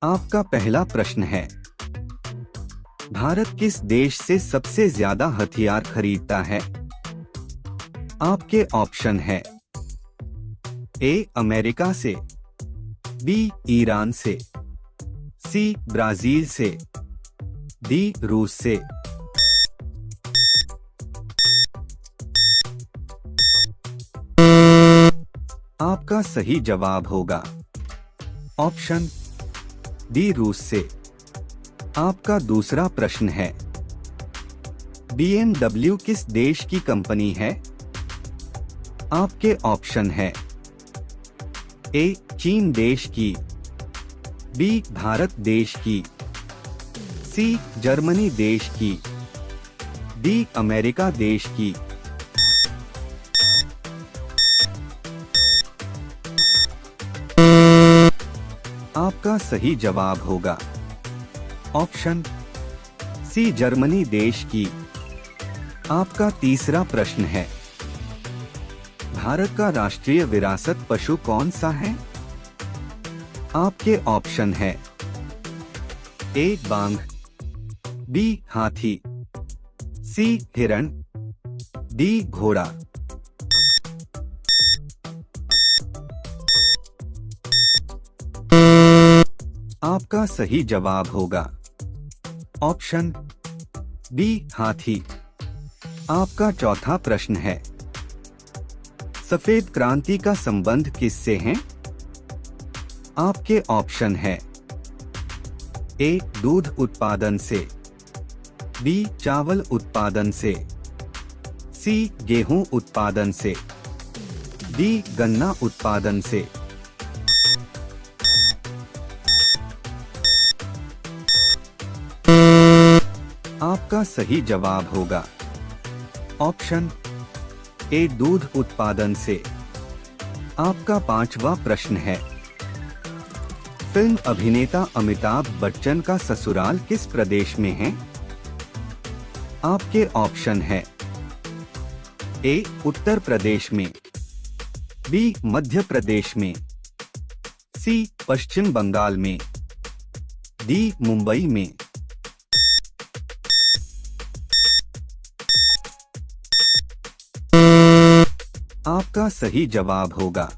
आपका पहला प्रश्न है, भारत किस देश से सबसे ज्यादा हथियार खरीदता है? आपके ऑप्शन है, ए अमेरिका से, बी ईरान से, सी ब्राजील से, डी रूस से। आपका सही जवाब होगा ऑप्शन डी रूस से। आपका दूसरा प्रश्न है, BMW किस देश की कंपनी है? आपके ऑप्शन है, ए चीन देश की, बी भारत देश की, सी जर्मनी देश की, डी अमेरिका देश की। आपका सही जवाब होगा ऑप्शन सी जर्मनी देश की। आपका तीसरा प्रश्न है, भारत का राष्ट्रीय विरासत पशु कौन सा है? आपके ऑप्शन है, ए बाघ, बी हाथी, सी हिरण, डी घोड़ा। आपका सही जवाब होगा ऑप्शन बी हाथी। आपका चौथा प्रश्न है, सफेद क्रांति का संबंध किससे है? आपके ऑप्शन है, ए दूध उत्पादन से, बी चावल उत्पादन से, सी गेहूं उत्पादन से, डी गन्ना उत्पादन से। आपका सही जवाब होगा ऑप्शन ए दूध उत्पादन से। आपका पांचवा प्रश्न है, फिल्म अभिनेता अमिताभ बच्चन का ससुराल किस प्रदेश में है? आपके ऑप्शन है, ए उत्तर प्रदेश में, बी मध्य प्रदेश में, सी पश्चिम बंगाल में, डी मुंबई में। आपका सही जवाब होगा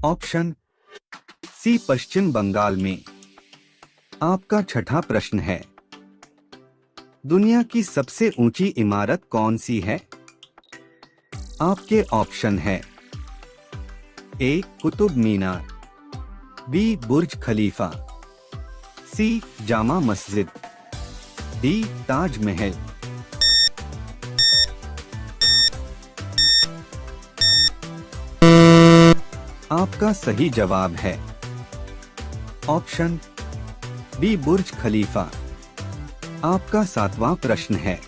ऑप्शन सी पश्चिम बंगाल में। आपका छठा प्रश्न है, दुनिया की सबसे ऊंची इमारत कौन सी है? आपके ऑप्शन है, ए कुतुब मीनार, बी बुर्ज खलीफा, सी जामा मस्जिद, डी ताजमहल। आपका सही जवाब है ऑप्शन बी बुर्ज खलीफा। आपका सातवां प्रश्न है,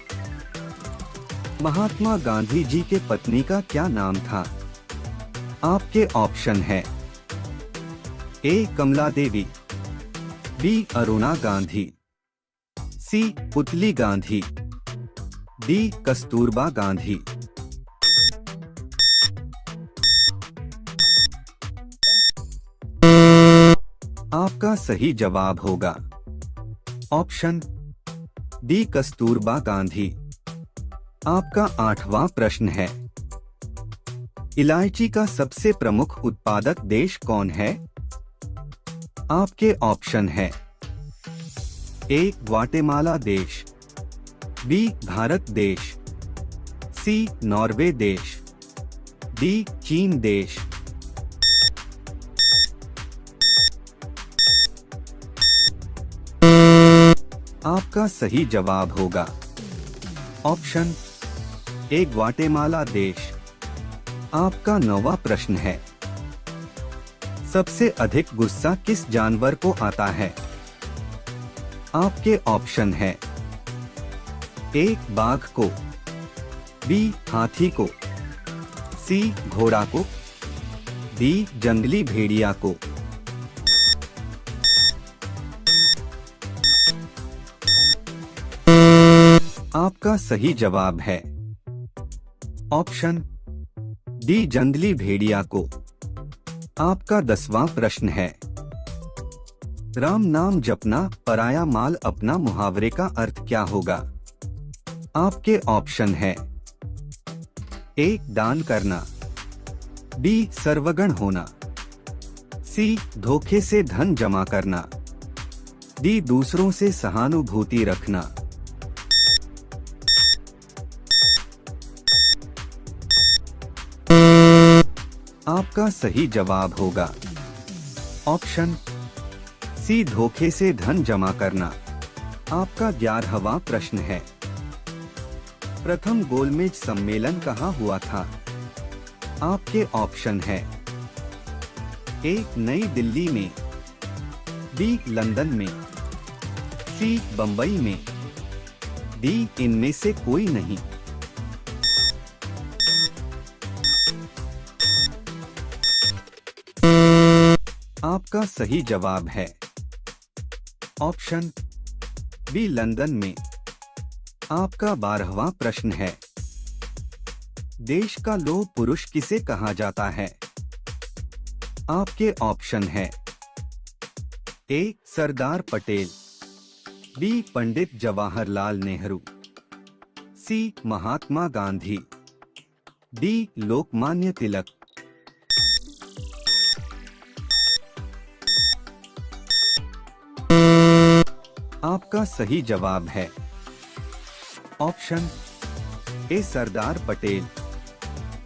महात्मा गांधी जी के पत्नी का क्या नाम था? आपके ऑप्शन है, ए कमला देवी, बी अरुणा गांधी, सी पुतली गांधी, डी कस्तूरबा गांधी। आपका सही जवाब होगा ऑप्शन डी कस्तूरबा गांधी। आपका आठवां प्रश्न है, इलायची का सबसे प्रमुख उत्पादक देश कौन है? आपके ऑप्शन है, ए ग्वाटेमाला देश, बी भारत देश, सी नॉर्वे देश, डी चीन देश। आपका सही जवाब होगा ऑप्शन ए ग्वाटेमाला देश। आपका नौवां प्रश्न है, सबसे अधिक गुस्सा किस जानवर को आता है? आपके ऑप्शन है, ए बाघ को, बी हाथी को, सी घोड़ा को, डी जंगली भेड़िया को। आपका सही जवाब है ऑप्शन डी जंगली भेड़िया को। आपका 10वां प्रश्न है, राम नाम जपना पराया माल अपना मुहावरे का अर्थ क्या होगा? आपके ऑप्शन है। ए. दान करना, बी. सर्वगण होना, सी. धोखे से धन जमा करना, डी. दूसरों से सहानुभूति रखना। आपका सही जवाब होगा ऑप्शन सी. धोखे से धन जमा करना। आपका 11वां प्रश्न है, प्रथम गोलमेज सम्मेलन कहाँ हुआ था? आपके ऑप्शन है। ए. नई दिल्ली में, बी. लंदन में, सी. बंबई में, डी. इनमें से कोई नहीं। आपका सही जवाब है ऑप्शन बी. लंदन में। आपका 12वां प्रश्न है, देश का लौह पुरुष किसे कहा जाता है? आपके ऑप्शन है। ए. सरदार पटेल, बी. पंडित जवाहरलाल नेहरू, सी. महात्मा गांधी, डी. लोकमान्य तिलक। आपका सही जवाब है ऑप्शन ए. सरदार पटेल।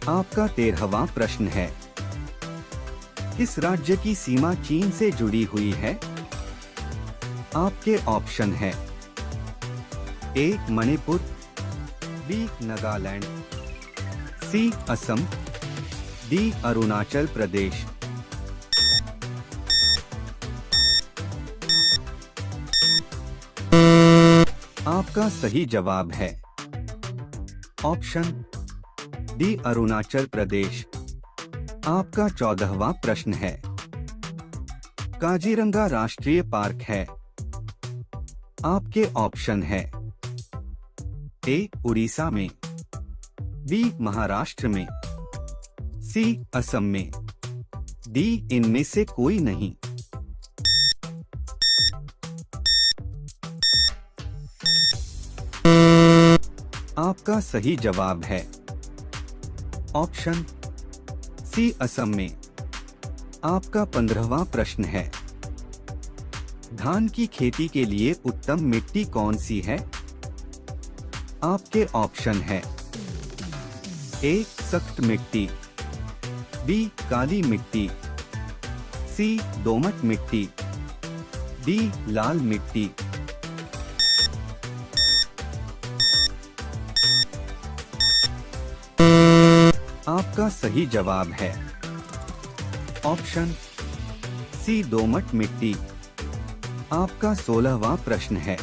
आपका 13वां प्रश्न है, किस राज्य की सीमा चीन से जुड़ी हुई है? आपके ऑप्शन है। ए. मणिपुर, बी. नागालैंड, सी. असम, डी. अरुणाचल प्रदेश। आपका सही जवाब है ऑप्शन डी. अरुणाचल प्रदेश। आपका 14वां प्रश्न है, काजीरंगा राष्ट्रीय पार्क है। आपके ऑप्शन है। ए. उड़ीसा में, बी. महाराष्ट्र में, सी. असम में, डी. इनमें से कोई नहीं। आपका सही जवाब है ऑप्शन सी. असम में। आपका 15वां प्रश्न है, धान की खेती के लिए उत्तम मिट्टी कौन सी है? आपके ऑप्शन है। ए. सख्त मिट्टी, बी. काली मिट्टी, सी. दोमट मिट्टी, डी. लाल मिट्टी। आपका सही जवाब है ऑप्शन सी. दोमट मिट्टी। आपका 16वां प्रश्न है,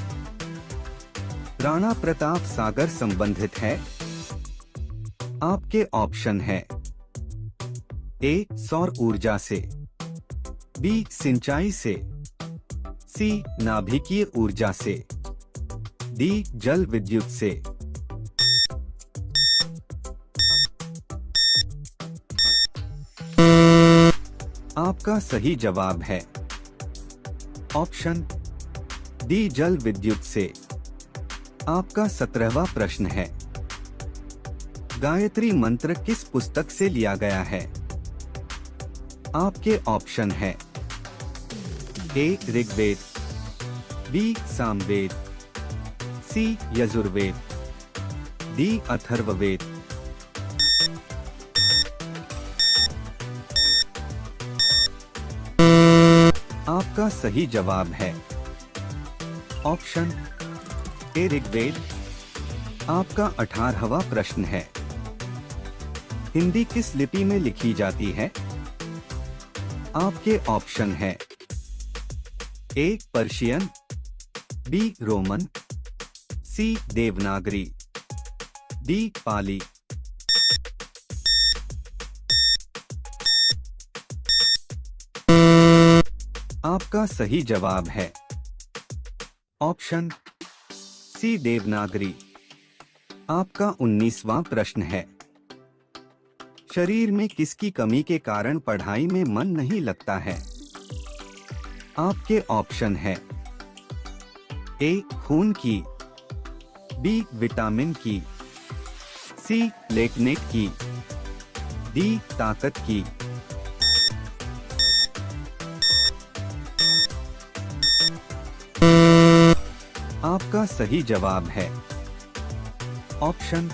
राणा प्रताप सागर संबंधित है। आपके ऑप्शन है। ए. सौर ऊर्जा से, बी. सिंचाई से, सी. नाभिकीय ऊर्जा से, डी. जल विद्युत से। आपका सही जवाब है ऑप्शन डी. जल विद्युत से। आपका 17वां प्रश्न है, गायत्री मंत्र किस पुस्तक से लिया गया है? आपके ऑप्शन है। ए. ऋग्वेद, बी. सामवेद, सी. यजुर्वेद, डी. अथर्ववेद। आपका सही जवाब है ऑप्शन ए. ऋग्वेद। आपका 18वां प्रश्न है, हिंदी किस लिपि में लिखी जाती है? आपके ऑप्शन है। A. Persian, B. Roman, C. Devanagari, D. Pali. आपका सही जवाब है ऑप्शन सी. देवनागरी। आपका 19वां प्रश्न है, शरीर में किसकी कमी के कारण पढ़ाई में मन नहीं लगता है? आपके ऑप्शन है ए खून की, बी विटामिन की, सी प्लेटलेट की, डी ताकत की। आपका सही जवाब है ऑप्शन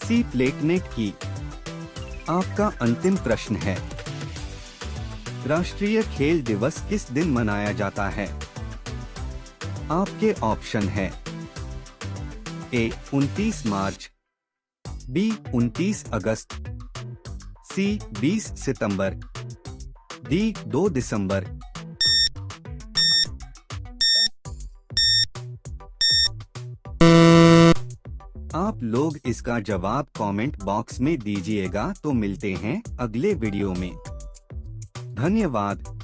सी प्लेटलेट की। आपका अंतिम प्रश्न है, राष्ट्रीय खेल दिवस किस दिन मनाया जाता है? आपके ऑप्शन है ए 29 मार्च, बी 29 अगस्त, सी 20 सितंबर, डी 2 दिसंबर। आप लोग इसका जवाब कमेंट बॉक्स में दीजिएगा। तो मिलते हैं अगले वीडियो में। धन्यवाद।